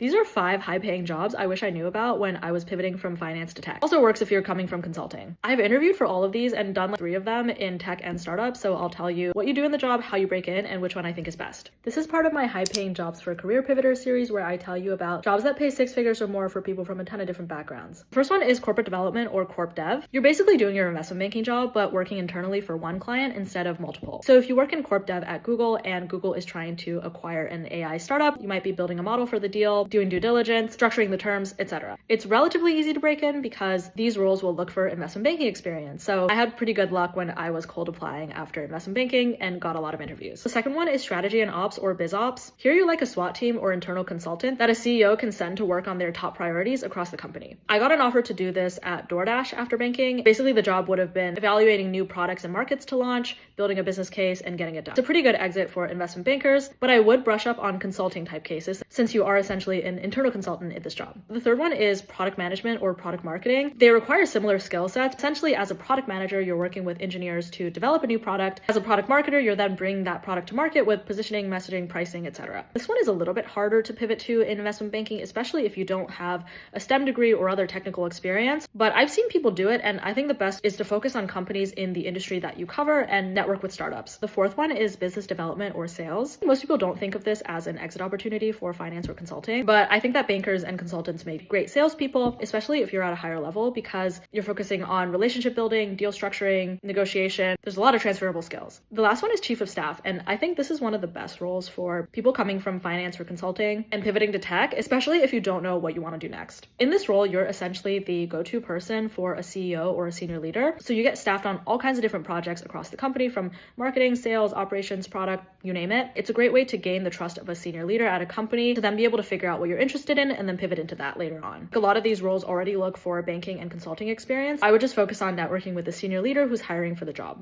These are 5 high-paying jobs I wish I knew about when I was pivoting from finance to tech. Also works if you're coming from consulting. I've interviewed for all of these and done like 3 of them in tech and startups, so I'll tell you what you do in the job, how you break in, and which one I think is best. This is part of my high-paying jobs for career pivoters series where I tell you about jobs that pay 6 figures or more for people from a ton of different backgrounds. First one is corporate development or corp dev. You're basically doing your investment banking job, but working internally for one client instead of multiple. So if you work in corp dev at Google and Google is trying to acquire an AI startup, you might be building a model for the deal, doing due diligence, structuring the terms, etc. It's relatively easy to break in because these roles will look for investment banking experience. So I had pretty good luck when I was cold applying after investment banking and got a lot of interviews. The second one is strategy and ops or biz ops. Here you're like a SWAT team or internal consultant that a CEO can send to work on their top priorities across the company. I got an offer to do this at DoorDash after banking. Basically, the job would have been evaluating new products and markets to launch, building a business case, and getting it done. It's a pretty good exit for investment bankers, but I would brush up on consulting type cases since you are essentially an internal consultant in this job. The third one is product management or product marketing. They require similar skill sets. Essentially, as a product manager, you're working with engineers to develop a new product. As a product marketer, you're then bringing that product to market with positioning, messaging, pricing, etc. This one is a little bit harder to pivot to in investment banking, especially if you don't have a STEM degree or other technical experience, but I've seen people do it, and I think the best is to focus on companies in the industry that you cover and network with startups. The fourth one is business development or sales. Most people don't think of this as an exit opportunity for finance or consulting, but I think that bankers and consultants make great salespeople, especially if you're at a higher level, because you're focusing on relationship building, deal structuring, negotiation. There's a lot of transferable skills. The last one is chief of staff, and I think this is one of the best roles for people coming from finance or consulting and pivoting to tech, especially if you don't know what you want to do next. In this role, you're essentially the go-to person for a CEO or a senior leader, so you get staffed on all kinds of different projects across the company, from marketing, sales, operations, product, you name it. It's a great way to gain the trust of a senior leader at a company to then be able to figure out what you're interested in and then pivot into that later on. A lot of these roles already look for banking and consulting experience. I would just focus on networking with a senior leader who's hiring for the job.